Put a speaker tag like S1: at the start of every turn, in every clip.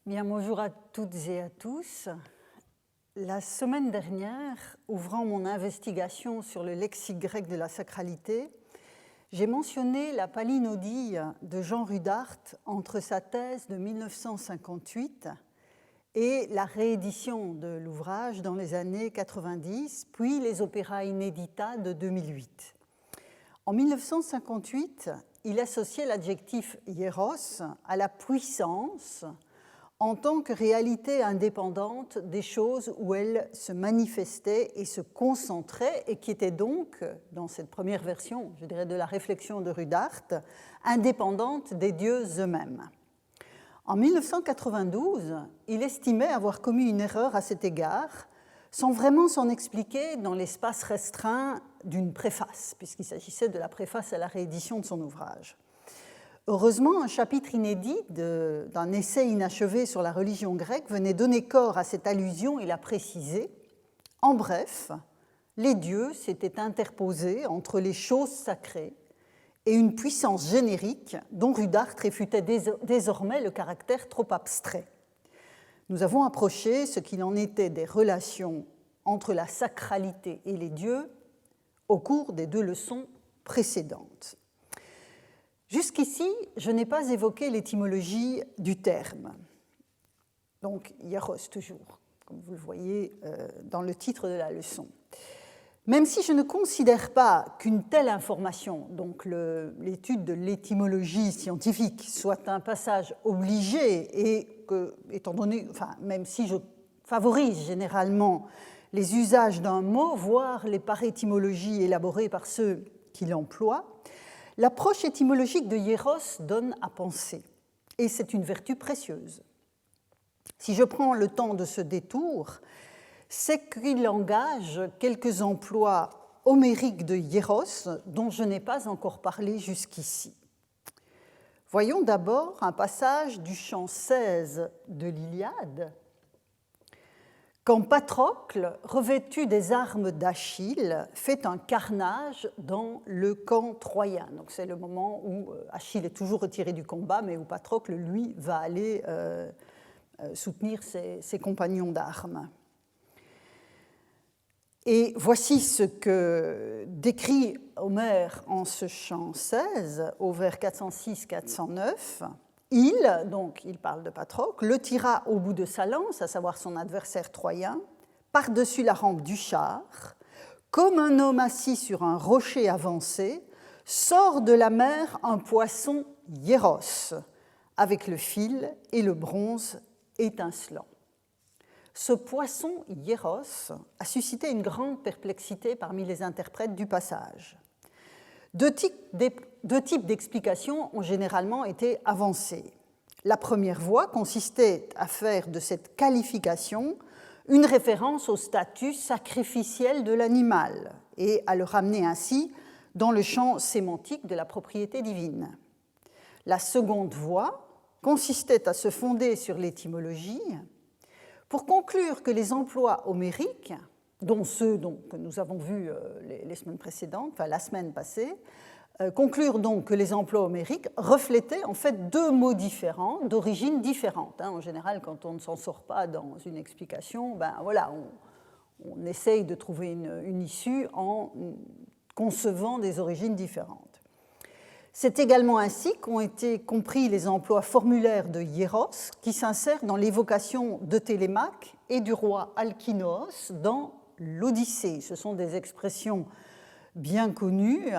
S1: Bien, bonjour à toutes et à tous. La semaine dernière, ouvrant mon investigation sur le lexique grec de la sacralité, j'ai mentionné la palinodie de Jean Rudart entre sa thèse de 1958 et la réédition de l'ouvrage dans les années 90, puis les opéra inedita de 2008. En 1958, il associait l'adjectif hieros à la puissance en tant que réalité indépendante des choses où elles se manifestaient et se concentraient, et qui était donc, dans cette première version, je dirais, de la réflexion de Rudart, indépendante des dieux eux-mêmes. En 1992, il estimait avoir commis une erreur à cet égard, sans vraiment s'en expliquer dans l'espace restreint d'une préface, puisqu'il s'agissait de la préface à la réédition de son ouvrage. Heureusement, un chapitre inédit d'un essai inachevé sur la religion grecque venait donner corps à cette allusion et la préciser. En bref, les dieux s'étaient interposés entre les choses sacrées et une puissance générique dont Rudart réfutait désormais le caractère trop abstrait. Nous avons approché ce qu'il en était des relations entre la sacralité et les dieux au cours des deux leçons précédentes. Jusqu'ici, je n'ai pas évoqué l'étymologie du terme, donc hieros toujours, comme vous le voyez dans le titre de la leçon. Même si je ne considère pas qu'une telle information, donc l'étude de l'étymologie scientifique, soit un passage obligé et que, étant donné, même si je favorise généralement les usages d'un mot, voire les parétymologies élaborées par ceux qui l'emploient, l'approche étymologique de hieros donne à penser, et c'est une vertu précieuse. Si je prends le temps de ce détour, c'est qu'il engage quelques emplois homériques de hieros dont je n'ai pas encore parlé jusqu'ici. Voyons d'abord un passage du chant 16 de l'Iliade, quand Patrocle, revêtu des armes d'Achille, fait un carnage dans le camp troyen. Donc c'est le moment où Achille est toujours retiré du combat, mais où Patrocle, lui, va aller soutenir ses compagnons d'armes. Et voici ce que décrit Homère en ce chant 16, au vers 406-409. Il parle de Patrocle, le tira au bout de sa lance, à savoir son adversaire troyen, par-dessus la rampe du char, comme un homme assis sur un rocher avancé, sort de la mer un poisson hieros, avec le fil et le bronze étincelant. Ce poisson hieros a suscité une grande perplexité parmi les interprètes du passage. Deux types d'explications ont généralement été avancées. La première voie consistait à faire de cette qualification une référence au statut sacrificiel de l'animal et à le ramener ainsi dans le champ sémantique de la propriété divine. La seconde voie consistait à se fonder sur l'étymologie pour conclure que les emplois homériques, dont ceux que nous avons vus les semaines précédentes, la semaine passée, conclure donc que les emplois homériques reflétaient en fait deux mots différents, d'origine différente. En général, quand on ne s'en sort pas dans une explication, on essaye de trouver une issue en concevant des origines différentes. C'est également ainsi qu'ont été compris les emplois formulaires de hieros, qui s'insèrent dans l'évocation de Télémaque et du roi Alkinoos dans l'Odyssée. Ce sont des expressions bien connues,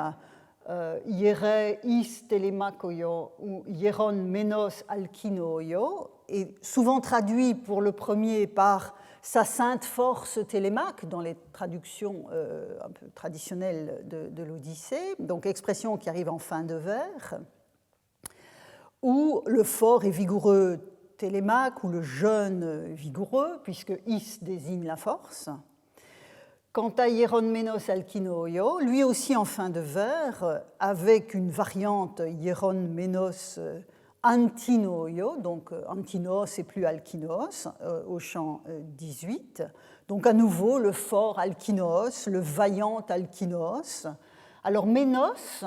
S1: hierē is Télémakoio ou hieron menos Alkinoio, et souvent traduit pour le premier par sa sainte force Télémaque dans les traductions un peu traditionnelles de l'Odyssée, donc expression qui arrive en fin de vers, ou le fort et vigoureux Télémaque ou le jeune vigoureux, puisque is désigne la force. Quant à hieron menos alkinoio, lui aussi en fin de vers, avec une variante hieron menos antinoio, donc antinos et plus alkinos, au chant 18. Donc à nouveau le fort alkinos, le vaillant alkinos. Alors menos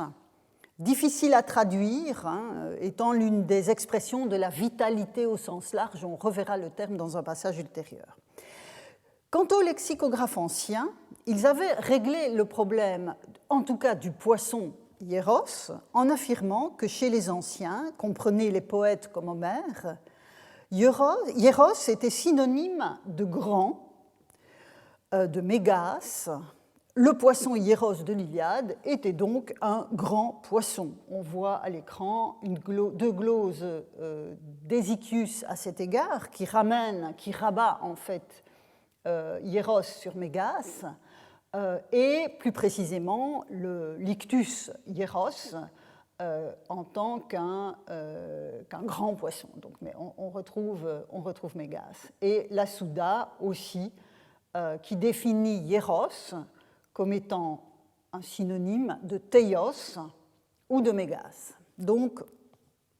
S1: Difficile à traduire, étant l'une des expressions de la vitalité au sens large. On reverra le terme dans un passage ultérieur. Quant aux lexicographes anciens, ils avaient réglé le problème, en tout cas du poisson hieros, en affirmant que chez les anciens, comprenez les poètes comme Homère, hieros était synonyme de grand, de mégas. Le poisson hieros de l'Iliade était donc un grand poisson. On voit à l'écran deux gloses d'Hésychius à cet égard, qui rabat en fait hieros sur mégas, et plus précisément le lictus hieros en tant qu'un grand poisson. Donc, mais on retrouve mégas. Et la Souda aussi, qui définit hieros comme étant un synonyme de teios ou de mégas. Donc,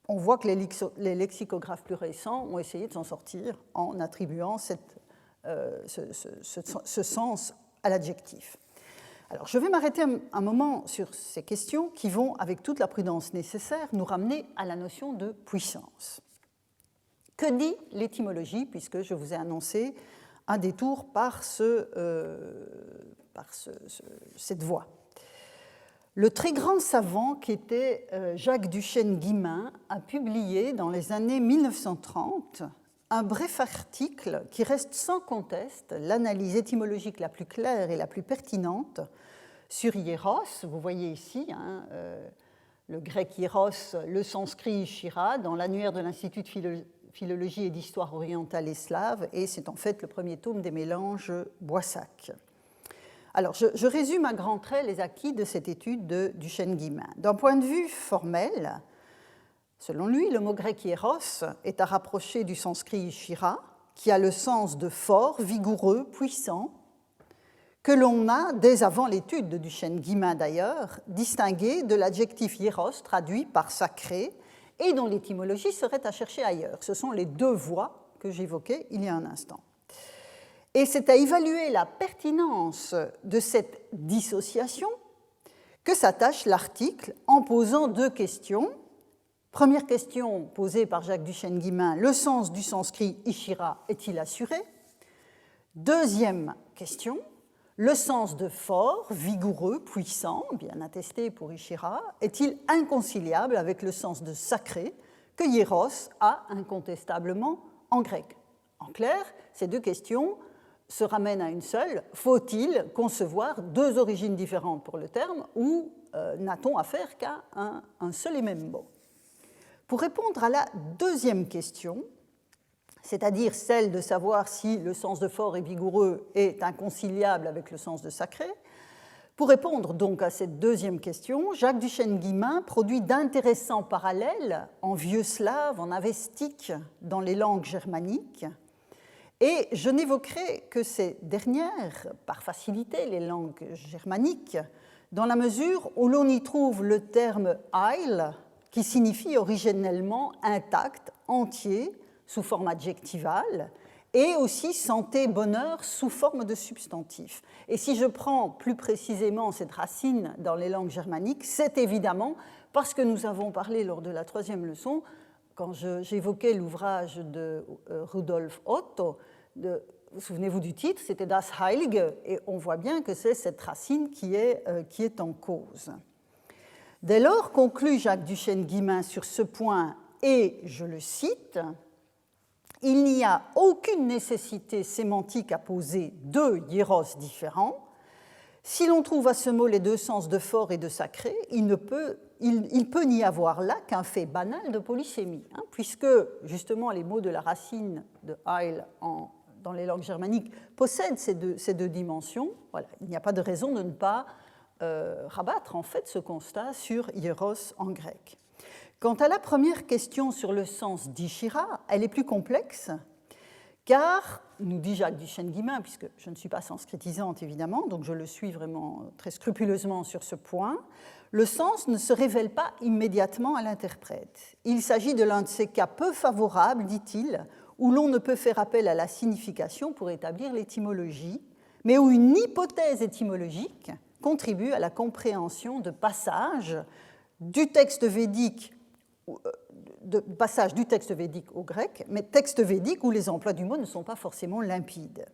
S1: on voit que les lexicographes plus récents ont essayé de s'en sortir en attribuant ce sens à l'adjectif. Alors, je vais m'arrêter un moment sur ces questions qui vont, avec toute la prudence nécessaire, nous ramener à la notion de puissance. Que dit l'étymologie, puisque je vous ai annoncé un détour par cette voie. Le très grand savant qu'était Jacques Duchesne-Guillemin a publié dans les années 1930 un bref article qui reste sans conteste l'analyse étymologique la plus claire et la plus pertinente sur hieros. Vous voyez ici le grec hieros, le sanskrit shira, dans l'annuaire de l'Institut de philologie et d'histoire orientale et slave, et c'est en fait le premier tome des mélanges Boissac. Alors, je résume à grands traits les acquis de cette étude de Duchesne-Guillemin. D'un point de vue formel, selon lui, le mot grec hieros est à rapprocher du sanskrit shira, qui a le sens de fort, vigoureux, puissant, que l'on a, dès avant l'étude de Duchesne-Guillemin d'ailleurs, distingué de l'adjectif hieros, traduit par sacré, et dont l'étymologie serait à chercher ailleurs. Ce sont les deux voies que j'évoquais il y a un instant. Et c'est à évaluer la pertinence de cette dissociation que s'attache l'article en posant deux questions. Première question posée par Jacques Duchesne-Guillemin, le sens du sanskrit ishira est-il assuré? Deuxième question, le sens de fort, vigoureux, puissant, bien attesté pour ishira, est-il inconciliable avec le sens de sacré que hieros a incontestablement en grec? En clair, ces deux questions se ramènent à une seule. Faut-il concevoir deux origines différentes pour le terme ou n'a-t-on affaire qu'à un seul et même mot? Pour répondre à la deuxième question, c'est-à-dire celle de savoir si le sens de fort et vigoureux est inconciliable avec le sens de sacré, pour répondre donc à cette deuxième question, Jacques Duchesne-Guillemin produit d'intéressants parallèles en vieux slave, en avestique, dans les langues germaniques. Et je n'évoquerai que ces dernières, par facilité, les langues germaniques, dans la mesure où l'on y trouve le terme heil, qui signifie originellement intact, entier, sous forme adjectivale, et aussi santé, bonheur, sous forme de substantif. Et si je prends plus précisément cette racine dans les langues germaniques, c'est évidemment parce que nous avons parlé lors de la troisième leçon, quand j'évoquais l'ouvrage de Rudolf Otto, souvenez-vous du titre, c'était Das Heilige, et on voit bien que c'est cette racine qui est en cause. Dès lors, conclut Jacques Duchesne-Guillemin sur ce point, et je le cite, il n'y a aucune nécessité sémantique à poser deux hieros différents. Si l'on trouve à ce mot les deux sens de fort et de sacré, il peut n'y avoir là qu'un fait banal de polysémie, puisque justement les mots de la racine de heil dans les langues germaniques possèdent ces deux dimensions. Voilà, il n'y a pas de raison de ne pas rabattre en fait ce constat sur hieros en grec. Quant à la première question sur le sens d'ishira, elle est plus complexe, car, nous dit Jacques Duchesne-Guillemin, puisque je ne suis pas sanskritisante évidemment, donc je le suis vraiment très scrupuleusement sur ce point, le sens ne se révèle pas immédiatement à l'interprète. Il s'agit de l'un de ces cas peu favorables, dit-il, où l'on ne peut faire appel à la signification pour établir l'étymologie, mais où une hypothèse étymologique contribue à la compréhension de passages du texte védique, de passage du texte védique au grec, mais texte védique où les emplois du mot ne sont pas forcément limpides.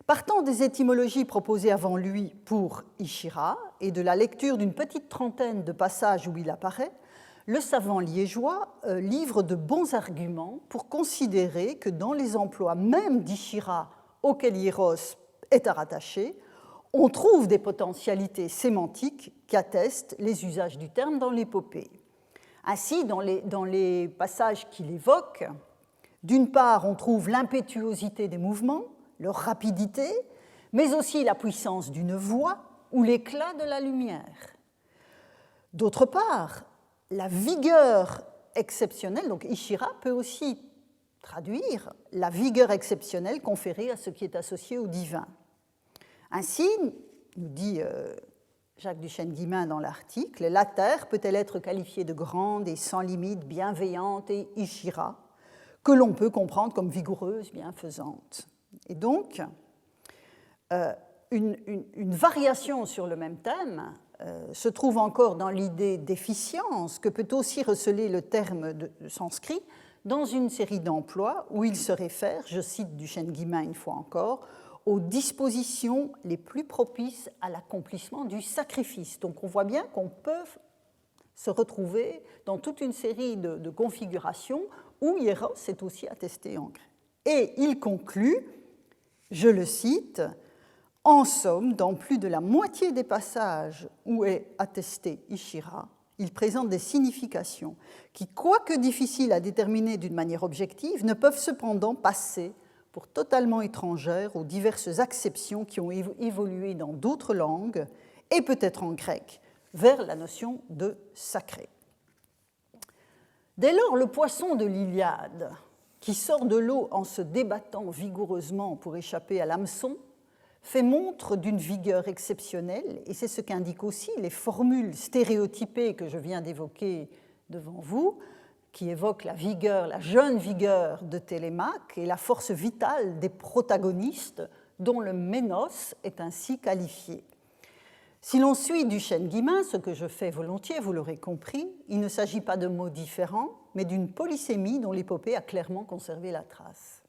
S1: Partant des étymologies proposées avant lui pour Ishira et de la lecture d'une petite trentaine de passages où il apparaît, le savant liégeois livre de bons arguments pour considérer que dans les emplois même d'Ishira auxquels Hieros est à rattacher, on trouve des potentialités sémantiques qui attestent les usages du terme dans l'épopée. Ainsi, dans les passages qu'il évoque, d'une part, on trouve l'impétuosité des mouvements, leur rapidité, mais aussi la puissance d'une voix ou l'éclat de la lumière. D'autre part, la vigueur exceptionnelle, donc Ishira peut aussi traduire la vigueur exceptionnelle conférée à ce qui est associé au divin. Ainsi, nous dit Jacques Duchesne-Guillemin dans l'article, la terre peut-elle être qualifiée de grande et sans limite, bienveillante et Ishira, que l'on peut comprendre comme vigoureuse, bienfaisante. Et donc, une variation sur le même thème se trouve encore dans l'idée d'efficience que peut aussi receler le terme de sanskrit dans une série d'emplois où il se réfère, je cite Duchesne-Guillemin une fois encore, aux dispositions les plus propices à l'accomplissement du sacrifice. Donc on voit bien qu'on peut se retrouver dans toute une série de configurations où Hieros est aussi attesté en grec. Et il conclut, je le cite, « En somme, dans plus de la moitié des passages où est attesté Ishira, il présente des significations qui, quoique difficiles à déterminer d'une manière objective, ne peuvent cependant passer pour totalement étrangères aux diverses acceptions qui ont évolué dans d'autres langues, et peut-être en grec, vers la notion de sacré. » Dès lors, le poisson de l'Iliade, qui sort de l'eau en se débattant vigoureusement pour échapper à l'hameçon, fait montre d'une vigueur exceptionnelle, et c'est ce qu'indiquent aussi les formules stéréotypées que je viens d'évoquer devant vous, qui évoquent la vigueur, la jeune vigueur de Télémaque et la force vitale des protagonistes, dont le ménos est ainsi qualifié. Si l'on suit Duchesne-Guillemin, ce que je fais volontiers, vous l'aurez compris, il ne s'agit pas de mots différents, mais d'une polysémie dont l'épopée a clairement conservé la trace.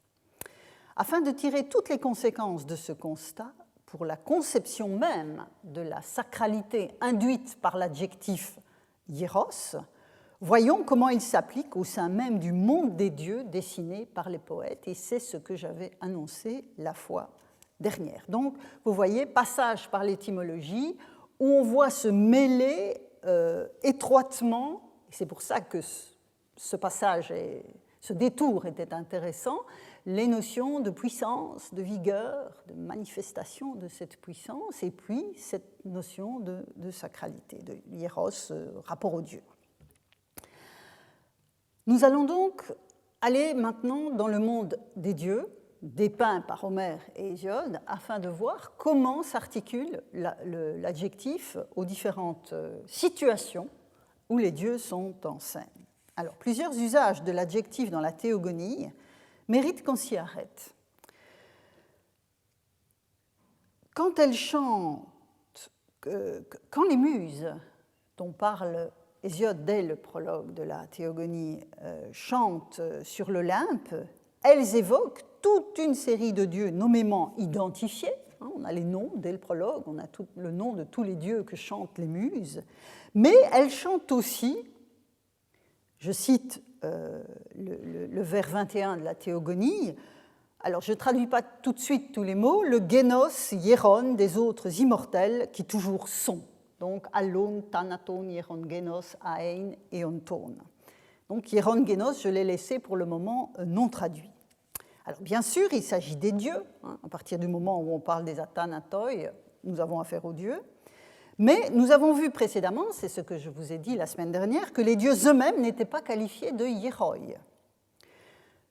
S1: Afin de tirer toutes les conséquences de ce constat, pour la conception même de la sacralité induite par l'adjectif hieros, voyons comment il s'applique au sein même du monde des dieux dessiné par les poètes, et c'est ce que j'avais annoncé la fois dernière. Donc, vous voyez, passage par l'étymologie, où on voit se mêler étroitement, et c'est pour ça que ce passage, ce détour était intéressant, les notions de puissance, de vigueur, de manifestation de cette puissance, et puis cette notion de sacralité, de hieros, rapport au Dieu. Nous allons donc aller maintenant dans le monde des dieux, dépeint par Homère et Hésiode, afin de voir comment s'articule l'adjectif aux différentes situations où les dieux sont en scène. Alors, plusieurs usages de l'adjectif dans la théogonie méritent qu'on s'y arrête. Quand elles chantent, quand les muses, dont parle Hésiode dès le prologue de la théogonie, chantent sur l'Olympe, elles évoquent toute une série de dieux nommément identifiés. On a les noms dès le prologue, on a le nom de tous les dieux que chantent les muses, mais elles chantent aussi, je cite le vers 21 de la théogonie, alors je ne traduis pas tout de suite tous les mots, le génos, hieron des autres immortels qui toujours sont. Donc, allon, thanaton, hieron, génos, aein et onton. Donc, hieron, génos, je l'ai laissé pour le moment non traduit. Alors, bien sûr, il s'agit des dieux. À partir du moment où on parle des athanatoi, nous avons affaire aux dieux. Mais nous avons vu précédemment, c'est ce que je vous ai dit la semaine dernière, que les dieux eux-mêmes n'étaient pas qualifiés de hieroi.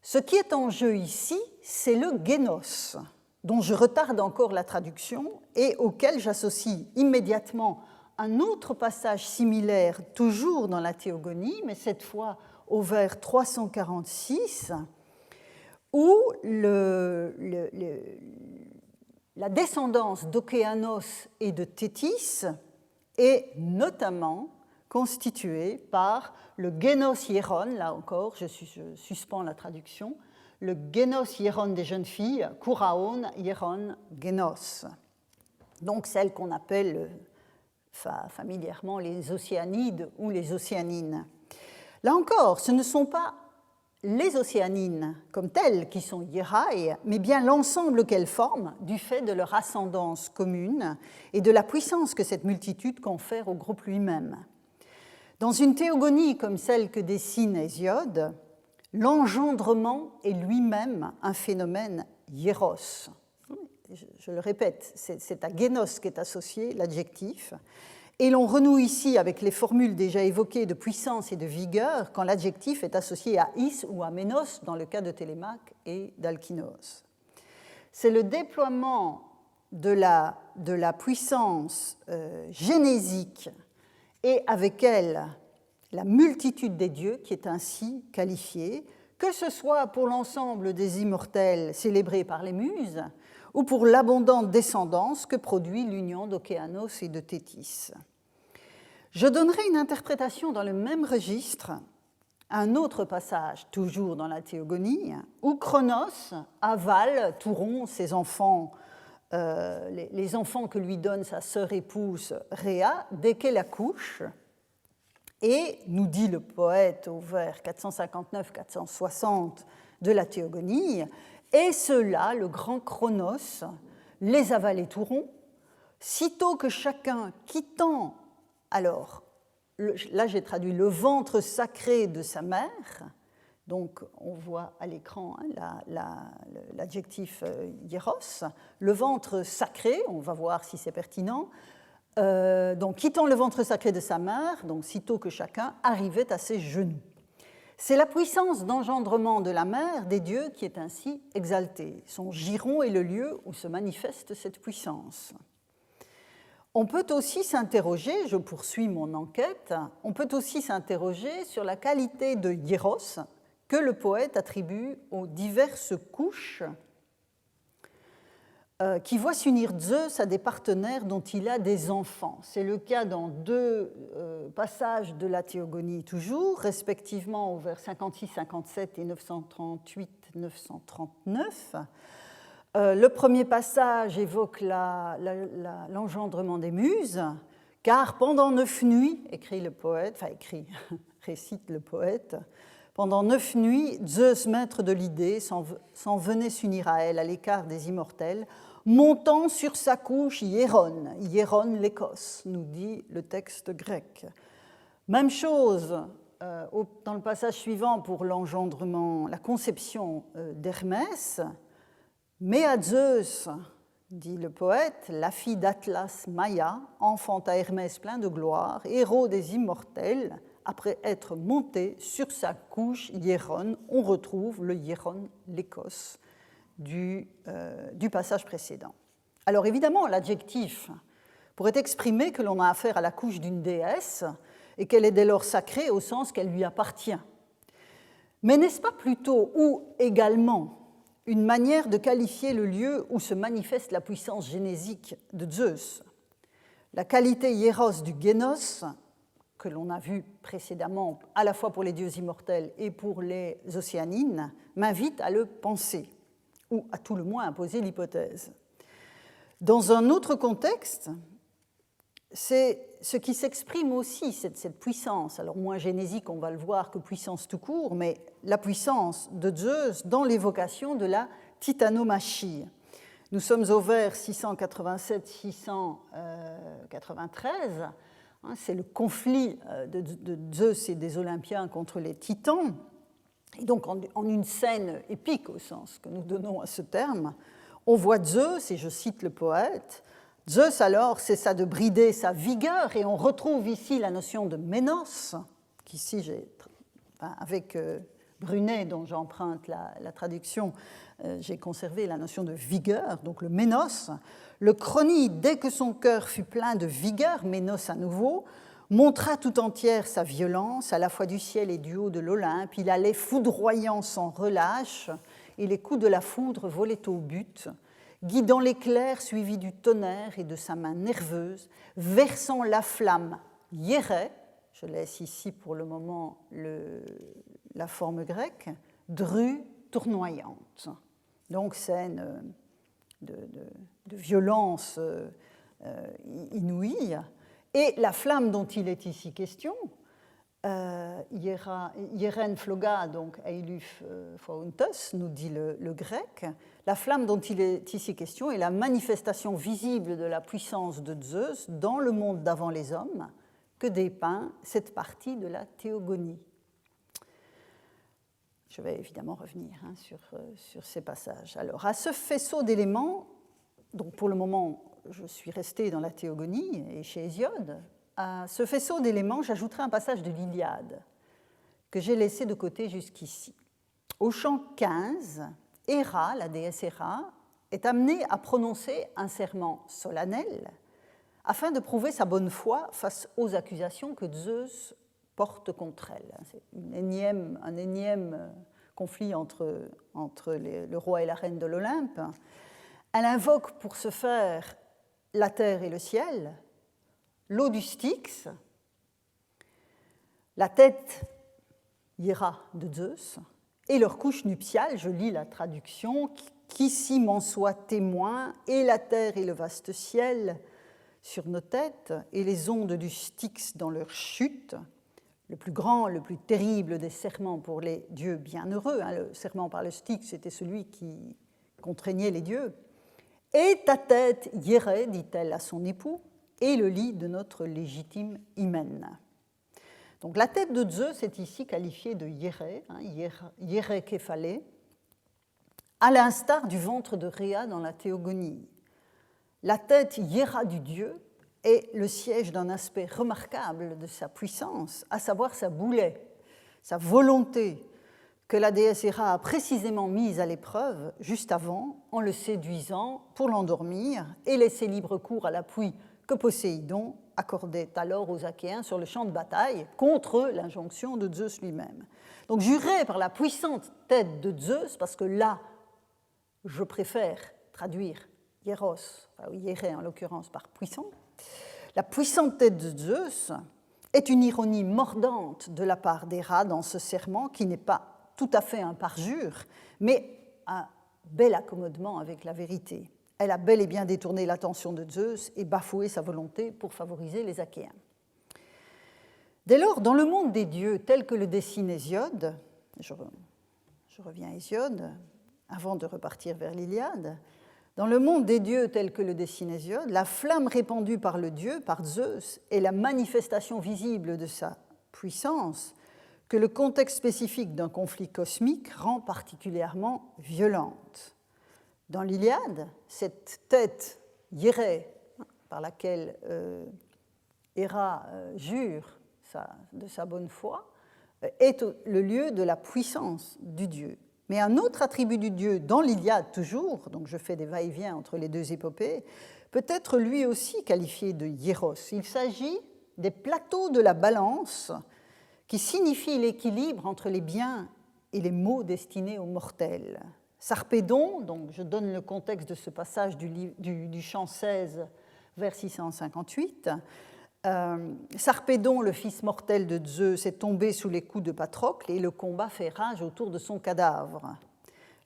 S1: Ce qui est en jeu ici, c'est le génos, dont je retarde encore la traduction et auquel j'associe immédiatement un autre passage similaire, toujours dans la théogonie, mais cette fois au vers 346, où la descendance d'Océanos et de Thétis est notamment constitué par le génos hieron, là encore, je suspends la traduction, le génos hieron des jeunes filles, kouraon hieron génos. Donc celles qu'on appelle familièrement les océanides ou les océanines. Là encore, ce ne sont pas les océanines comme telles qui sont hieraï, mais bien l'ensemble qu'elles forment du fait de leur ascendance commune et de la puissance que cette multitude confère au groupe lui-même. Dans une théogonie comme celle que dessine Hésiode, l'engendrement est lui-même un phénomène hieros. Je le répète, c'est à génos qu'est associé l'adjectif. Et l'on renoue ici avec les formules déjà évoquées de puissance et de vigueur quand l'adjectif est associé à is ou à ménos dans le cas de Télémaque et d'Alkynos. C'est le déploiement de la puissance génésique et avec elle la multitude des dieux qui est ainsi qualifiée, que ce soit pour l'ensemble des immortels célébrés par les muses ou pour l'abondante descendance que produit l'union d'Océanos et de Thétis. Je donnerai une interprétation dans le même registre à un autre passage, toujours dans la Théogonie, où Cronos avale tout rond ses enfants, les enfants que lui donne sa sœur épouse Rhéa dès qu'elle accouche. Et, nous dit le poète au vers 459-460 de la Théogonie, et cela, le grand Cronos, les avalait tout rond, sitôt que chacun quittant, alors, là j'ai traduit le ventre sacré de sa mère, donc on voit à l'écran l'adjectif hieros, le ventre sacré, on va voir si c'est pertinent, donc quittant le ventre sacré de sa mère, donc sitôt que chacun arrivait à ses genoux. C'est la puissance d'engendrement de la mère des dieux qui est ainsi exaltée. Son giron est le lieu où se manifeste cette puissance. On peut aussi s'interroger, je poursuis mon enquête, on peut aussi s'interroger sur la qualité de hieros que le poète attribue aux diverses couches qui voit s'unir Zeus à des partenaires dont il a des enfants. C'est le cas dans deux passages de la Théogonie toujours, respectivement au vers 56-57 et 938-939. Le premier passage évoque l'engendrement des muses, car pendant 9 nuits, récite le poète, pendant 9 nuits, Zeus, maître de l'idée, s'en venait s'unir à elle, à l'écart des immortels, montant sur sa couche Hieron l'Écosse, nous dit le texte grec. Même chose dans le passage suivant pour l'engendrement, la conception d'Hermès. Mais à Zeus, dit le poète, la fille d'Atlas, Maïa, enfanta Hermès plein de gloire, héros des immortels, après être monté sur sa couche Hieron, on retrouve le Hieron l'Écosse du passage précédent. Alors évidemment, l'adjectif pourrait exprimer que l'on a affaire à la couche d'une déesse et qu'elle est dès lors sacrée au sens qu'elle lui appartient. Mais n'est-ce pas plutôt ou également une manière de qualifier le lieu où se manifeste la puissance génésique de Zeus? La qualité hieros du génos, que l'on a vu précédemment à la fois pour les dieux immortels et pour les océanines, m'invite à le penser, ou à tout le moins à poser l'hypothèse. Dans un autre contexte, c'est ce qui s'exprime aussi, cette puissance, alors moins génésique, on va le voir, que puissance tout court, mais la puissance de Zeus dans l'évocation de la titanomachie. Nous sommes au vers 687-693, c'est le conflit de Zeus et des Olympiens contre les titans, et donc en une scène épique au sens que nous donnons à ce terme, on voit Zeus, et je cite le poète, Zeus alors cessa de brider sa vigueur, et on retrouve ici la notion de ménos, qu'ici avec Brunet, dont j'emprunte la traduction, j'ai conservé la notion de vigueur, donc le ménos. Le Chronide, dès que son cœur fut plein de vigueur, ménos à nouveau, montra tout entière sa violence, à la fois du ciel et du haut de l'Olympe. Il allait foudroyant sans relâche, et les coups de la foudre volaient au but, guidant l'éclair suivi du tonnerre et de sa main nerveuse, versant la flamme hiérée, je laisse ici pour le moment la forme grecque, dru tournoyante. Donc scène de violence inouïe. Et la flamme dont il est ici question, Ieren Phloga, donc Eiluf Fountos, nous dit le grec, la flamme dont il est ici question est la manifestation visible de la puissance de Zeus dans le monde d'avant les hommes que dépeint cette partie de la théogonie. Je vais évidemment revenir sur ces passages. Alors, à ce faisceau d'éléments, donc pour le moment, je suis restée dans la théogonie et chez Hésiode, à ce faisceau d'éléments, j'ajouterai un passage de l'Iliade que j'ai laissé de côté jusqu'ici. Au chant 15, Héra, la déesse Héra, est amenée à prononcer un serment solennel afin de prouver sa bonne foi face aux accusations que Zeus porte contre elle. C'est un énième conflit entre le roi et la reine de l'Olympe. Elle invoque pour ce faire la terre et le ciel, l'eau du Styx, la tête Hiéra de Zeus et leur couche nuptiale, je lis la traduction, qu'ici m'en soit témoin, et la terre et le vaste ciel sur nos têtes, et les ondes du Styx dans leur chute, le plus grand, le plus terrible des serments pour les dieux bienheureux. Le serment par le Styx, c'était celui qui contraignait les dieux. Et ta tête, Hiéré, dit-elle à son époux, et le lit de notre légitime hymen. Donc la tête de Zeus est ici qualifiée de Hiéré, Hiéré képhalé, à l'instar du ventre de Rhea dans la théogonie. La tête Hiéra du dieu est le siège d'un aspect remarquable de sa puissance, à savoir sa boulet, sa volonté, que la déesse Héra a précisément mise à l'épreuve juste avant, en le séduisant pour l'endormir et laisser libre cours à l'appui que Poséidon accordait alors aux Achéens sur le champ de bataille contre l'injonction de Zeus lui-même. Donc juré par la puissante tête de Zeus, parce que là, je préfère traduire Hieros, ou Hiéré en l'occurrence par puissant, la puissante tête de Zeus est une ironie mordante de la part d'Héra dans ce serment qui n'est pas tout à fait un parjure, mais un bel accommodement avec la vérité. Elle a bel et bien détourné l'attention de Zeus et bafoué sa volonté pour favoriser les Achéens. Dès lors, dans le monde des dieux tel que le dessine Hésiode, je reviens à Hésiode avant de repartir vers l'Iliade, dans le monde des dieux tel que le dessine Hésiode, la flamme répandue par le dieu, par Zeus, est la manifestation visible de sa puissance que le contexte spécifique d'un conflit cosmique rend particulièrement violente. Dans l'Iliade, cette tête Hiéré, par laquelle Héra jure de sa bonne foi, est le lieu de la puissance du dieu. Mais un autre attribut du dieu, dans l'Iliade toujours, donc je fais des va-et-vient entre les deux épopées, peut être lui aussi qualifié de hieros. Il s'agit des plateaux de la balance qui signifie l'équilibre entre les biens et les maux destinés aux mortels. Sarpédon, donc je donne le contexte de ce passage du chant 16, vers 658, Sarpédon, le fils mortel de Zeus, est tombé sous les coups de Patrocle et le combat fait rage autour de son cadavre.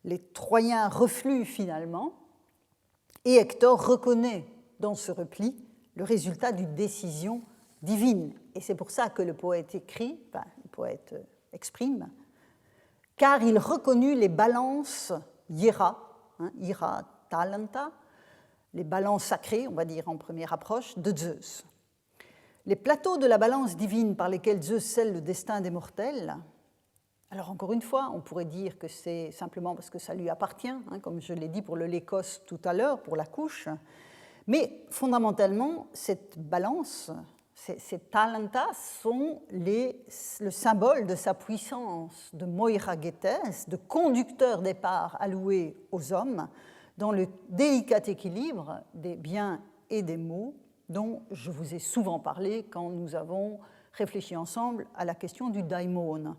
S1: Les Troyens refluent finalement et Hector reconnaît dans ce repli le résultat d'une décision divine. Et c'est pour ça que le poète exprime, car il reconnut les balances Hiéra, Hiéra Talenta, les balances sacrées, on va dire en première approche, de Zeus. Les plateaux de la balance divine par lesquels Zeus scelle le destin des mortels, alors encore une fois, on pourrait dire que c'est simplement parce que ça lui appartient, comme je l'ai dit pour le Lécos tout à l'heure, pour la couche, mais fondamentalement, cette balance, ces talentas sont le symbole de sa puissance de moiragetes, de conducteur des parts allouées aux hommes, dans le délicat équilibre des biens et des maux dont je vous ai souvent parlé quand nous avons réfléchi ensemble à la question du daimon.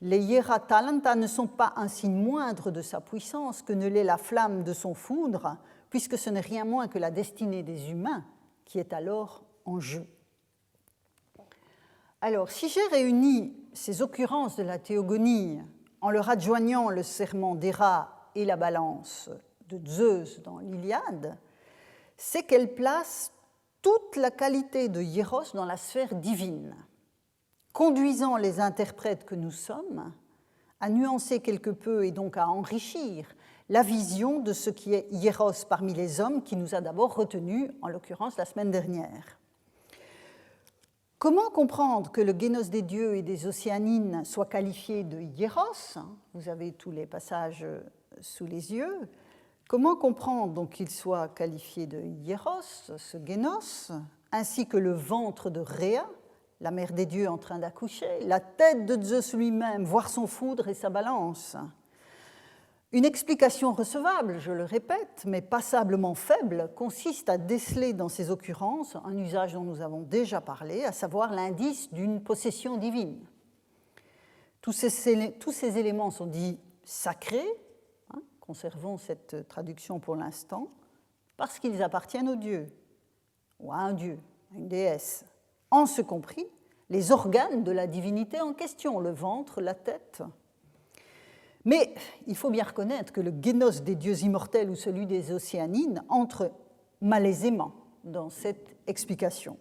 S1: Les hiera talenta ne sont pas un signe moindre de sa puissance que ne l'est la flamme de son foudre, puisque ce n'est rien moins que la destinée des humains qui est alors en jeu. Alors, si j'ai réuni ces occurrences de la théogonie en leur adjoignant le serment d'Héra et la balance de Zeus dans l'Iliade, c'est qu'elle place toute la qualité de Hieros dans la sphère divine, conduisant les interprètes que nous sommes à nuancer quelque peu et donc à enrichir la vision de ce qui est Hieros parmi les hommes qui nous a d'abord retenus, en l'occurrence la semaine dernière. Comment comprendre que le génos des dieux et des océanines soit qualifié de Hieros? Vous avez tous les passages sous les yeux. Comment comprendre donc qu'il soit qualifié de Hieros, ce génos, ainsi que le ventre de Rhéa, la mère des dieux en train d'accoucher, la tête de Zeus lui-même, voire son foudre et sa balance? Une explication recevable, je le répète, mais passablement faible, consiste à déceler dans ces occurrences un usage dont nous avons déjà parlé, à savoir l'indice d'une possession divine. Tous ces éléments sont dits sacrés, conservons cette traduction pour l'instant, parce qu'ils appartiennent aux dieux, ou à un dieu, à une déesse, en ce compris les organes de la divinité en question, le ventre, la tête. Mais il faut bien reconnaître que le génos des dieux immortels ou celui des océanines entrent malaisément dans cette explication.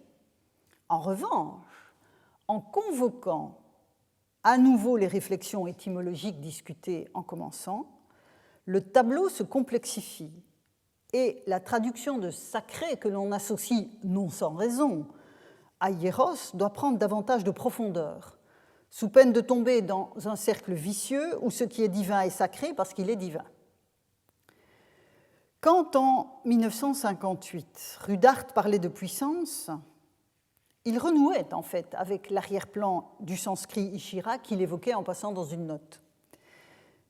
S1: En revanche, en convoquant à nouveau les réflexions étymologiques discutées en commençant, le tableau se complexifie et la traduction de sacré que l'on associe non sans raison à Hieros doit prendre davantage de profondeur, sous peine de tomber dans un cercle vicieux où ce qui est divin est sacré parce qu'il est divin. Quand en 1958, Rudart parlait de puissance, il renouait en fait avec l'arrière-plan du sanskrit Ishira qu'il évoquait en passant dans une note.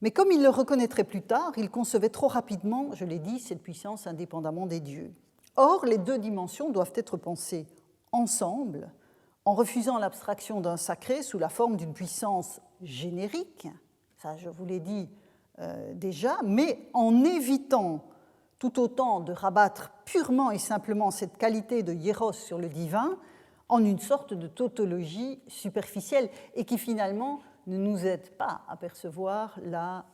S1: Mais comme il le reconnaîtrait plus tard, il concevait trop rapidement, je l'ai dit, cette puissance indépendamment des dieux. Or, les deux dimensions doivent être pensées ensemble, en refusant l'abstraction d'un sacré sous la forme d'une puissance générique, ça je vous l'ai dit déjà, mais en évitant tout autant de rabattre purement et simplement cette qualité de hieros sur le divin en une sorte de tautologie superficielle et qui finalement ne nous aide pas à percevoir la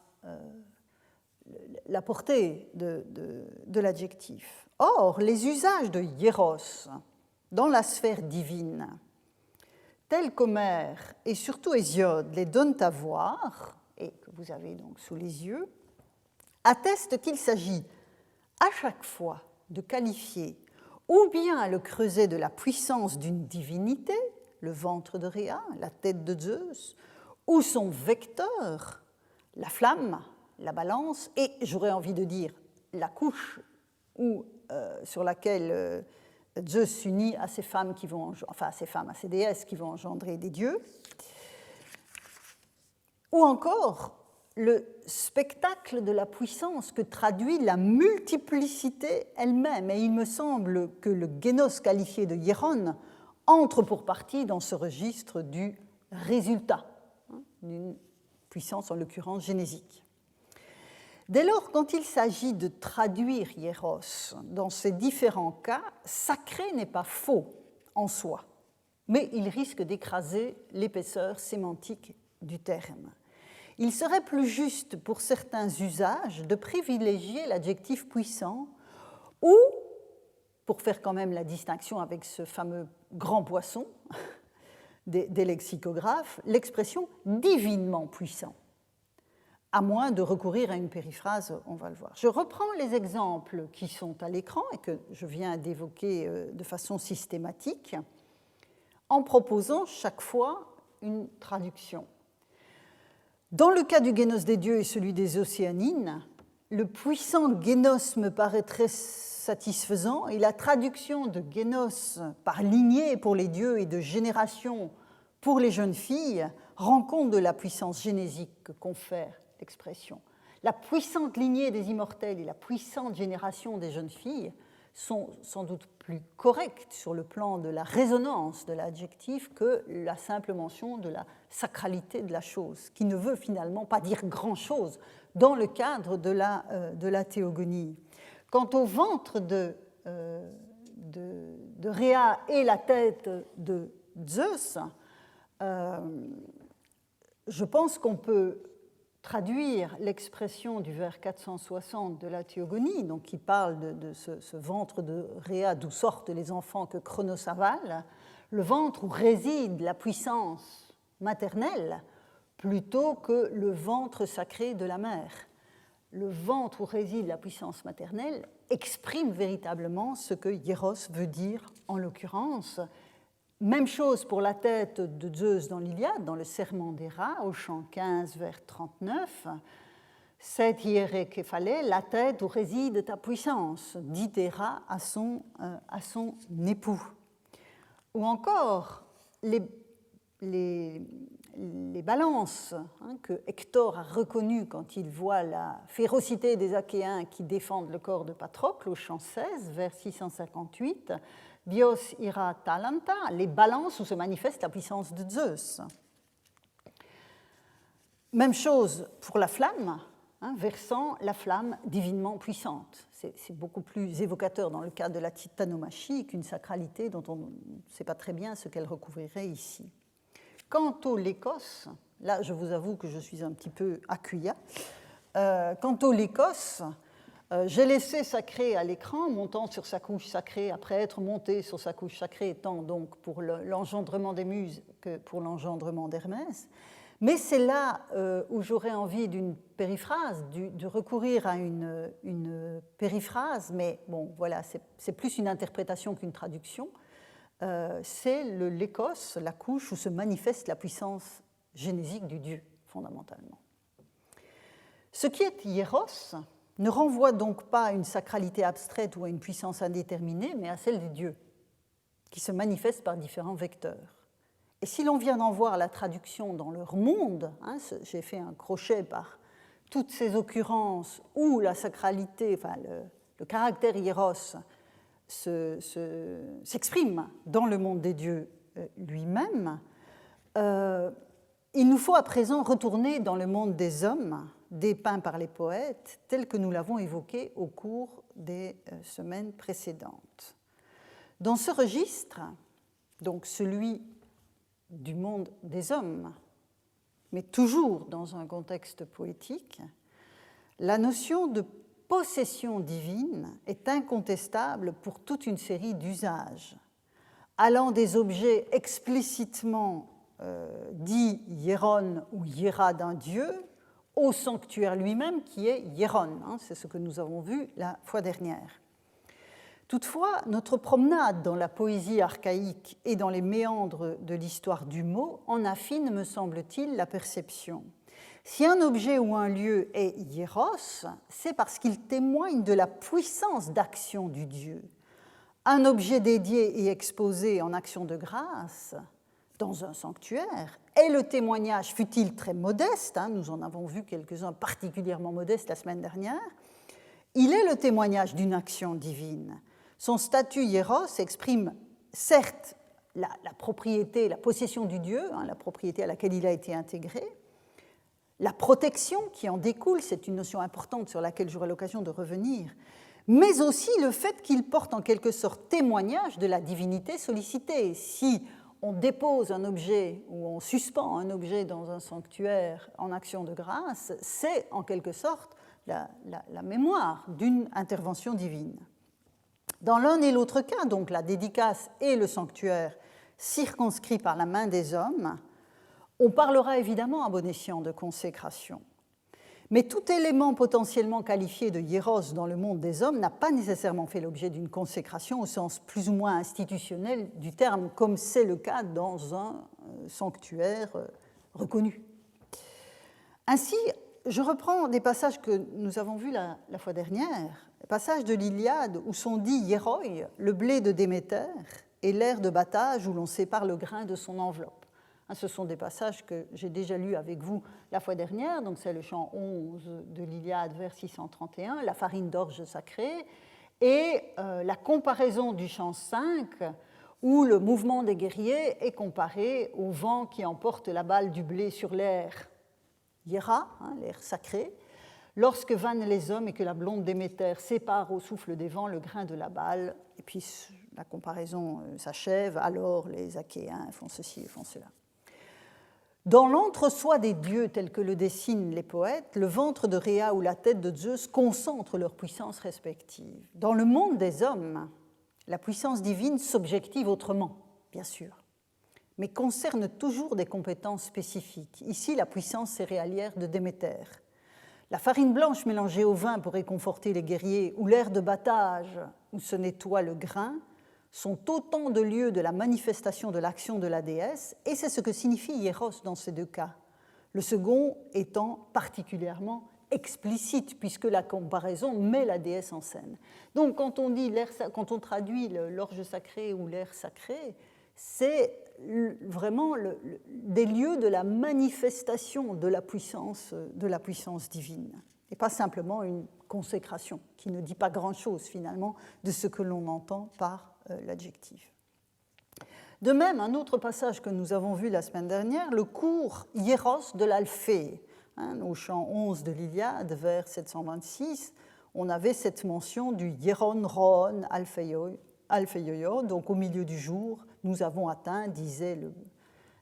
S1: portée de l'adjectif. Or, les usages de hieros dans la sphère divine, tels qu'Homère et surtout Hésiode les donnent à voir, et que vous avez donc sous les yeux, attestent qu'il s'agit à chaque fois de qualifier ou bien le creuset de la puissance d'une divinité, le ventre de Rhéa, la tête de Zeus, ou son vecteur, la flamme, la balance, et j'aurais envie de dire la couche sur laquelle Zeus s'unit à ces femmes qui vont, enfin à ces déesses qui vont engendrer des dieux, ou encore le spectacle de la puissance que traduit la multiplicité elle-même. Et il me semble que le génos qualifié de hieron entre pour partie dans ce registre du résultat d'une puissance, en l'occurrence génésique. Dès lors, quand il s'agit de traduire hieros dans ces différents cas, sacré n'est pas faux en soi, mais il risque d'écraser l'épaisseur sémantique du terme. Il serait plus juste pour certains usages de privilégier l'adjectif puissant ou, pour faire quand même la distinction avec ce fameux grand poisson des lexicographes, l'expression divinement puissant, à moins de recourir à une périphrase, on va le voir. Je reprends les exemples qui sont à l'écran et que je viens d'évoquer de façon systématique, en proposant chaque fois une traduction. Dans le cas du génos des dieux et celui des océanines, le puissant génos me paraît très satisfaisant et la traduction de génos par lignée pour les dieux et de génération pour les jeunes filles rend compte de la puissance génésique que confère l'expression. La puissante lignée des immortels et la puissante génération des jeunes filles sont sans doute plus correctes sur le plan de la résonance de l'adjectif que la simple mention de la sacralité de la chose, qui ne veut finalement pas dire grand-chose dans le cadre de la théogonie. Quant au ventre de Rhéa et la tête de Zeus, je pense qu'on peut traduire l'expression du vers 460 de la Théogonie, donc qui parle de ce ventre de Rhea d'où sortent les enfants que Cronos avale, le ventre où réside la puissance maternelle, plutôt que le ventre sacré de la mère. Le ventre où réside la puissance maternelle exprime véritablement ce que hieros veut dire en l'occurrence. Même chose pour la tête de Zeus dans l'Iliade, dans le serment des rats, au chant 15, vers 39. Cette hiéré képhalé, la tête où réside ta puissance, dit Héra à son époux. Ou encore les balances que Hector a reconnues quand il voit la férocité des Achéens qui défendent le corps de Patrocle, au chant 16, vers 658. Dios ira talanta, les balances où se manifeste la puissance de Zeus. Même chose pour la flamme, versant la flamme divinement puissante. C'est beaucoup plus évocateur dans le cas de la titanomachie qu'une sacralité dont on ne sait pas très bien ce qu'elle recouvrirait ici. Quant au lékos, là je vous avoue que je suis un petit peu acuya. Quant au lékos, j'ai laissé sacré à l'écran, montant sur sa couche sacrée, après être monté sur sa couche sacrée, tant donc pour l'engendrement des Muses que pour l'engendrement d'Hermès. Mais c'est là où j'aurais envie d'une périphrase, de recourir à une périphrase, mais bon, voilà, c'est plus une interprétation qu'une traduction. C'est le lékos, la couche où se manifeste la puissance génésique du Dieu, fondamentalement. Ce qui est hieros ne renvoie donc pas à une sacralité abstraite ou à une puissance indéterminée, mais à celle des dieux, qui se manifestent par différents vecteurs. Et si l'on vient d'en voir la traduction dans leur monde, j'ai fait un crochet par toutes ces occurrences où la sacralité, enfin le caractère hieros s'exprime dans le monde des dieux lui-même, il nous faut à présent retourner dans le monde des hommes, dépeint par les poètes, tel que nous l'avons évoqué au cours des semaines précédentes. Dans ce registre, donc celui du monde des hommes, mais toujours dans un contexte poétique, la notion de possession divine est incontestable pour toute une série d'usages, allant des objets explicitement dits hieron ou hiera d'un dieu, au sanctuaire lui-même qui est hieron. C'est ce que nous avons vu la fois dernière. Toutefois, notre promenade dans la poésie archaïque et dans les méandres de l'histoire du mot en affine, me semble-t-il, la perception. Si un objet ou un lieu est hieros, c'est parce qu'il témoigne de la puissance d'action du Dieu. Un objet dédié et exposé en action de grâce dans un sanctuaire est le témoignage, fut-il très modeste, nous en avons vu quelques-uns particulièrement modestes la semaine dernière, il est le témoignage d'une action divine. Son statut hieros exprime certes la propriété, la possession du Dieu, la propriété à laquelle il a été intégré, la protection qui en découle, c'est une notion importante sur laquelle j'aurai l'occasion de revenir, mais aussi le fait qu'il porte en quelque sorte témoignage de la divinité sollicitée. Si on dépose un objet ou on suspend un objet dans un sanctuaire en action de grâce, c'est en quelque sorte la mémoire d'une intervention divine. Dans l'un et l'autre cas, donc la dédicace et le sanctuaire circonscrits par la main des hommes, on parlera évidemment à bon escient de consécration. Mais tout élément potentiellement qualifié de hieros dans le monde des hommes n'a pas nécessairement fait l'objet d'une consécration au sens plus ou moins institutionnel du terme, comme c'est le cas dans un sanctuaire reconnu. Ainsi, je reprends des passages que nous avons vus la fois dernière, les passages de l'Iliade où sont dits hieroi, le blé de Déméter, et l'air de battage où l'on sépare le grain de son enveloppe. Ce sont des passages que j'ai déjà lus avec vous la fois dernière, donc c'est le chant 11 de l'Iliade, vers 631, la farine d'orge sacrée, et la comparaison du chant 5, où le mouvement des guerriers est comparé au vent qui emporte la balle du blé sur l'air hiera, l'air sacré, lorsque vannent les hommes et que la blonde Déméter sépare au souffle des vents le grain de la balle, et puis la comparaison s'achève, alors les Achéens font ceci et font cela. Dans l'entre-soi des dieux tels que le dessinent les poètes, le ventre de Rhea ou la tête de Zeus concentrent leurs puissances respectives. Dans le monde des hommes, la puissance divine s'objective autrement, bien sûr, mais concerne toujours des compétences spécifiques. Ici, la puissance céréalière de Déméter. La farine blanche mélangée au vin pour réconforter les guerriers ou l'air de battage où se nettoie le grain sont autant de lieux de la manifestation de l'action de la déesse, et c'est ce que signifie hieros dans ces deux cas, le second étant particulièrement explicite, puisque la comparaison met la déesse en scène. Donc quand on traduit l'orge sacré ou l'air sacré, c'est vraiment des lieux de la manifestation de la puissance divine, et pas simplement une consécration, qui ne dit pas grand-chose finalement de ce que l'on entend par l'adjectif. De même, un autre passage que nous avons vu la semaine dernière, le cours hieros de l'Alphée, au chant 11 de l'Iliade, vers 726, on avait cette mention du hieron ron alpheioio, donc au milieu du jour, nous avons atteint,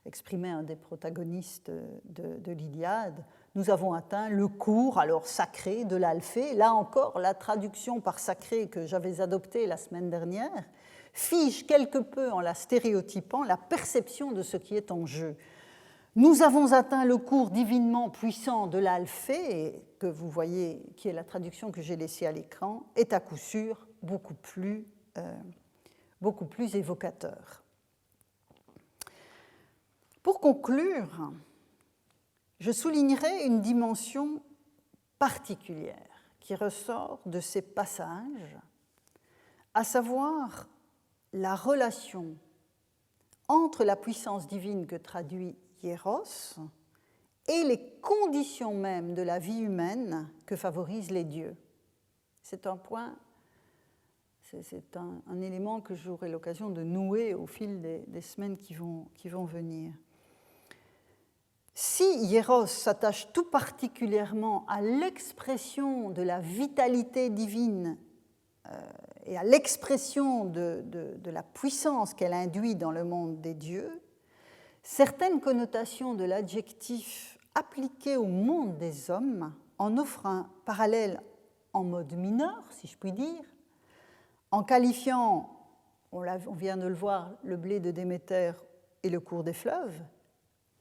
S1: exprimait un des protagonistes de l'Iliade, nous avons atteint le cours alors sacré de l'Alphée. Là encore, la traduction par sacré que j'avais adoptée la semaine dernière fige quelque peu en la stéréotypant la perception de ce qui est en jeu. Nous avons atteint le cours divinement puissant de l'Alphée, que vous voyez, qui est la traduction que j'ai laissée à l'écran, est à coup sûr beaucoup plus évocateur. Pour conclure, je soulignerai une dimension particulière qui ressort de ces passages, à savoir la relation entre la puissance divine que traduit hieros et les conditions mêmes de la vie humaine que favorisent les dieux. C'est un point, c'est un élément que j'aurai l'occasion de nouer au fil des semaines qui vont venir. Si hieros s'attache tout particulièrement à l'expression de la vitalité divine et à l'expression de la puissance qu'elle induit dans le monde des dieux, certaines connotations de l'adjectif appliqué au monde des hommes en offrent un parallèle en mode mineur, si je puis dire, en qualifiant, on vient de le voir, le blé de Déméter et le cours des fleuves,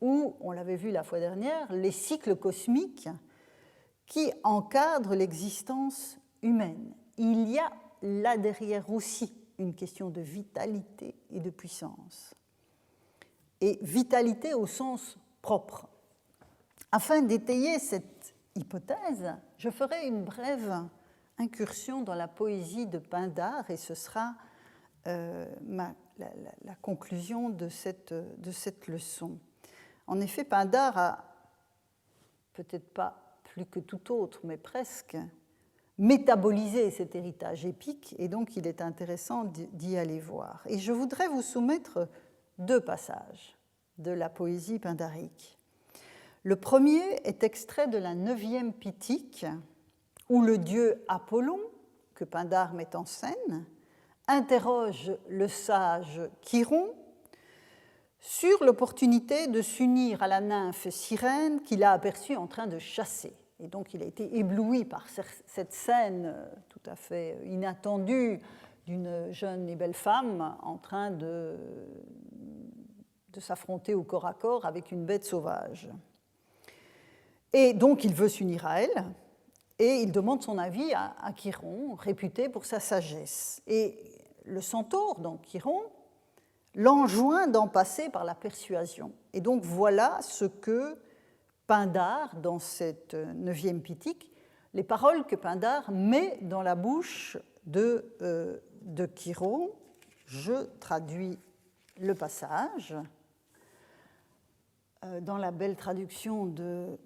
S1: ou, on l'avait vu la fois dernière, les cycles cosmiques qui encadrent l'existence humaine. Il y a là derrière aussi une question de vitalité et de puissance. Et vitalité au sens propre. Afin d'étayer cette hypothèse, je ferai une brève incursion dans la poésie de Pindare, et ce sera la conclusion de cette leçon. En effet, Pindare a, peut-être pas plus que tout autre, mais presque, métaboliser cet héritage épique, et donc il est intéressant d'y aller voir. Et je voudrais vous soumettre deux passages de la poésie pindarique. Le premier est extrait de la 9e Pitique, où le dieu Apollon, que Pindare met en scène, interroge le sage Chiron sur l'opportunité de s'unir à la nymphe sirène qu'il a aperçue en train de chasser. Et donc il a été ébloui par cette scène tout à fait inattendue d'une jeune et belle femme en train de s'affronter au corps à corps avec une bête sauvage. Et donc il veut s'unir à elle, et il demande son avis à Chiron, réputé pour sa sagesse. Et le centaure, donc Chiron, l'enjoint d'en passer par la persuasion. Et donc voilà ce que Pindare, dans cette 9e Pitique, les paroles que Pindare met dans la bouche de Chiron. Je traduis le passage dans la belle traduction de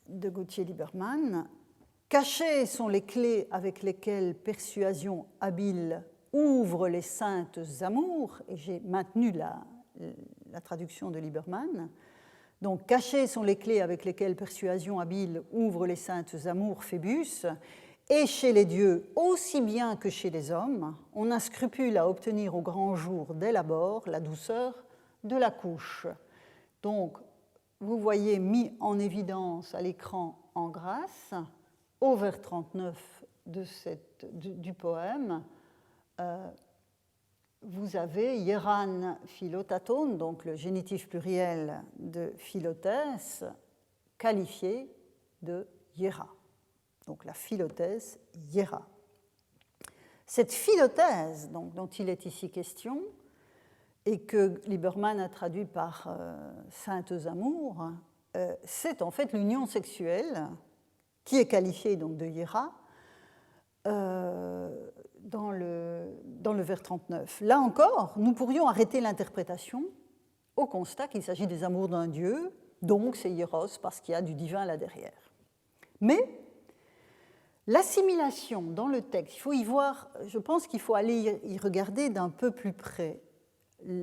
S1: Gauthier Lieberman. Cachées sont les clés avec lesquelles persuasion habile ouvre les saintes amours, et j'ai maintenu la traduction de Lieberman. Donc, cachées sont les clés avec lesquelles persuasion habile ouvre les saintes amours, Phébus, et chez les dieux aussi bien que chez les hommes, on a scrupule à obtenir au grand jour dès l'abord la douceur de la couche. Donc, vous voyez mis en évidence à l'écran en grâce, au vers 39 du poème, vous avez hieran philotaton, donc le génitif pluriel de philothèse, qualifié de hiera. Donc la philothèse hiera. Cette philothèse donc, dont il est ici question, et que Lieberman a traduit par saintes amours, c'est en fait l'union sexuelle qui est qualifiée donc de hiera dans le vers 39. Là encore, nous pourrions arrêter l'interprétation au constat qu'il s'agit des amours d'un dieu, donc c'est hieros parce qu'il y a du divin là derrière. Mais l'assimilation dans le texte, il faut y voir, je pense qu'il faut aller y regarder d'un peu plus près.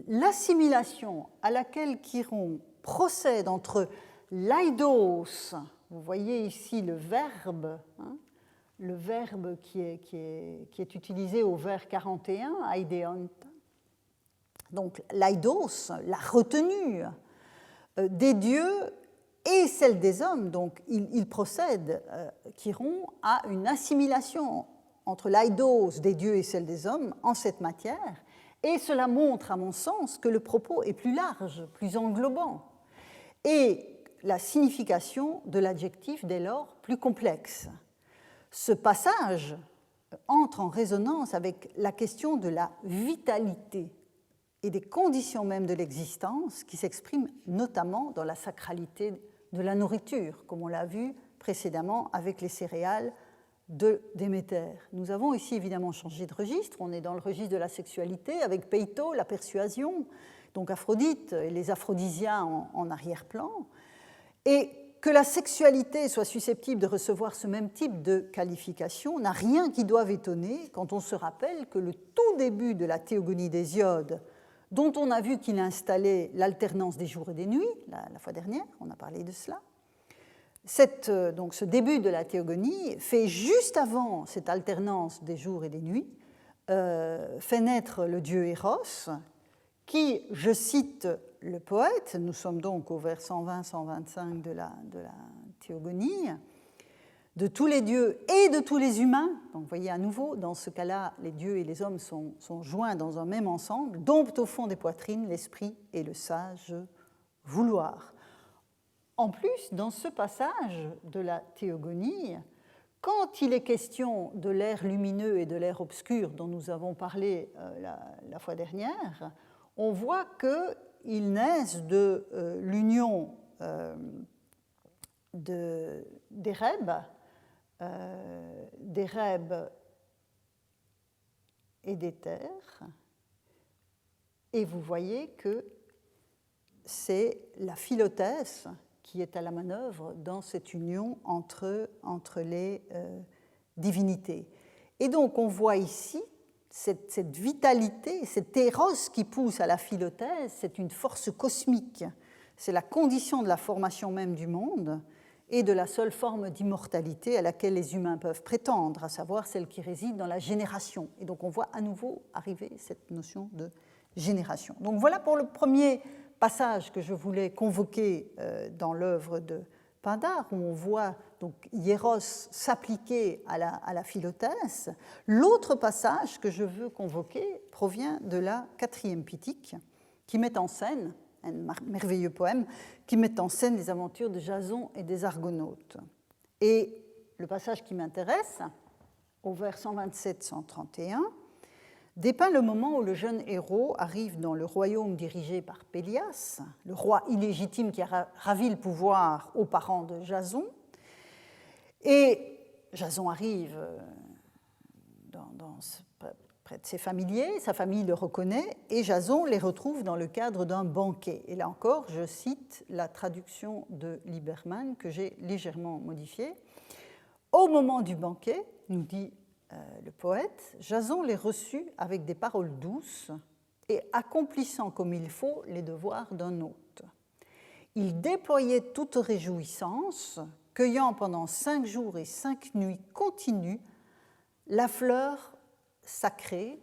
S1: L'assimilation à laquelle Chiron procède entre l'aidos, vous voyez ici le verbe qui est utilisé au vers 41, aideont, donc l'aidos, la retenue des dieux et celle des hommes, donc il procède, Chiron, à une assimilation entre l'aidos des dieux et celle des hommes en cette matière, et cela montre, à mon sens, que le propos est plus large, plus englobant, et la signification de l'adjectif, dès lors, plus complexe. Ce passage entre en résonance avec la question de la vitalité et des conditions même de l'existence qui s'expriment notamment dans la sacralité de la nourriture, comme on l'a vu précédemment avec les céréales de Déméter. Nous avons ici évidemment changé de registre, on est dans le registre de la sexualité avec Peito, la persuasion, donc Aphrodite et les aphrodisias en arrière-plan, et que la sexualité soit susceptible de recevoir ce même type de qualification n'a rien qui doive étonner quand on se rappelle que le tout début de la théogonie d'Hésiode, dont on a vu qu'il installait l'alternance des jours et des nuits, la fois dernière, on a parlé de cela, donc ce début de la théogonie fait juste avant cette alternance des jours et des nuits, fait naître le dieu Eros, qui, je cite le poète, nous sommes donc au vers 120-125 de la théogonie, de tous les dieux et de tous les humains, donc vous voyez à nouveau, dans ce cas-là, les dieux et les hommes sont joints dans un même ensemble, domptent au fond des poitrines l'esprit et le sage vouloir. En plus, dans ce passage de la théogonie, quand il est question de l'air lumineux et de l'air obscur dont nous avons parlé la fois dernière, on voit qu'ils naissent de l'union d'Éreb et d'Éther, et vous voyez que c'est la philothèse qui est à la manœuvre dans cette union entre les divinités. Et donc on voit ici cette vitalité, cet éros qui pousse à la philothèse, c'est une force cosmique, c'est la condition de la formation même du monde et de la seule forme d'immortalité à laquelle les humains peuvent prétendre, à savoir celle qui réside dans la génération. Et donc on voit à nouveau arriver cette notion de génération. Donc voilà pour le premier passage que je voulais convoquer dans l'œuvre de Pindare, où on voit donc Hieros s'appliquer à la philothèse. L'autre passage que je veux convoquer provient de la 4e Pitique, qui met en scène, un merveilleux poème, qui met en scène les aventures de Jason et des Argonautes. Et le passage qui m'intéresse, au vers 127-131, dépeint le moment où le jeune héros arrive dans le royaume dirigé par Pélias, le roi illégitime qui a ravi le pouvoir aux parents de Jason. Et Jason arrive près de ses familiers, sa famille le reconnaît, et Jason les retrouve dans le cadre d'un banquet. Et là encore, je cite la traduction de Lieberman, que j'ai légèrement modifiée. Au moment du banquet, nous dit le poète, Jason les reçut avec des paroles douces et accomplissant comme il faut les devoirs d'un hôte. Il déployait toute réjouissance, cueillant pendant 5 jours et 5 nuits continues la fleur sacrée,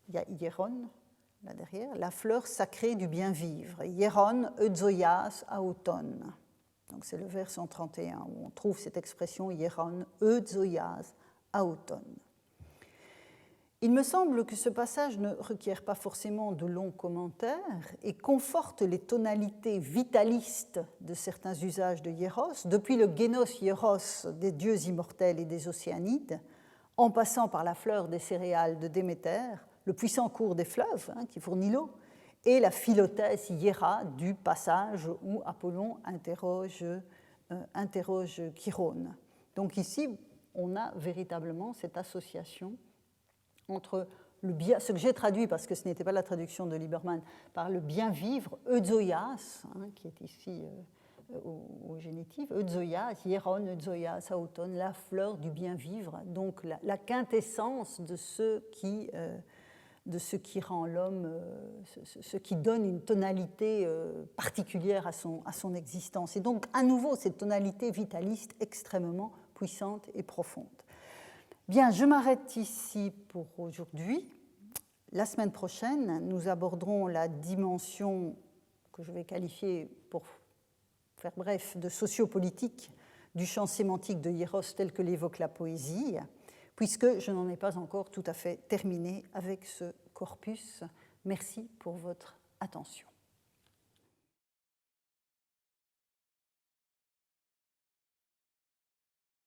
S1: il y a hieron là derrière, la fleur sacrée du bien vivre, hieron euzoias automne. Donc c'est le vers 131 où on trouve cette expression hieron euzoias auton. Il me semble que ce passage ne requiert pas forcément de longs commentaires et conforte les tonalités vitalistes de certains usages de hieros, depuis le génos hieros des dieux immortels et des océanides, en passant par la fleur des céréales de Déméter, le puissant cours des fleuves qui fournit l'eau, et la philothèse hiera du passage où Apollon interroge Chirone. Donc ici, on a véritablement cette association entre le bien, ce que j'ai traduit, parce que ce n'était pas la traduction de Lieberman, par le bien vivre, euzoias, qui est ici au génitif, euzoias, hieron, euzoias, auton, la fleur du bien vivre, donc la quintessence de ce qui rend l'homme, ce qui donne une tonalité particulière à son existence. Et donc, à nouveau, cette tonalité vitaliste extrêmement puissante et profonde. Bien, je m'arrête ici pour aujourd'hui. La semaine prochaine, nous aborderons la dimension que je vais qualifier, pour faire bref, de sociopolitique du champ sémantique de hieros tel que l'évoque la poésie, puisque je n'en ai pas encore tout à fait terminé avec ce corpus. Merci pour votre attention.